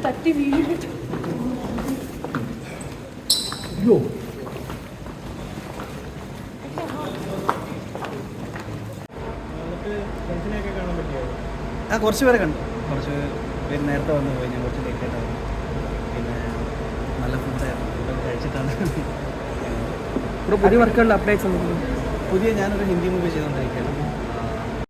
തട്ടി വീണിട്ട് ആ കുറച്ച് പേരെ കണ്ടു. കുറച്ച് പേര് നേരത്തെ വന്നു പോയി. ഞാൻ കുറച്ച് ലേറ്റ് ആയിട്ടാണ്. പിന്നെ നല്ല ഫുഡൊക്കെ കഴിച്ചിട്ടാണ്. പുതിയ വർക്കുകളിൽ അപ്ഡേറ്റ്സ് ഒന്നും പുതിയ ഞാനൊരു ഹിന്ദി മൂവി ചെയ്തുകൊണ്ടിരിക്കുകയാണ്.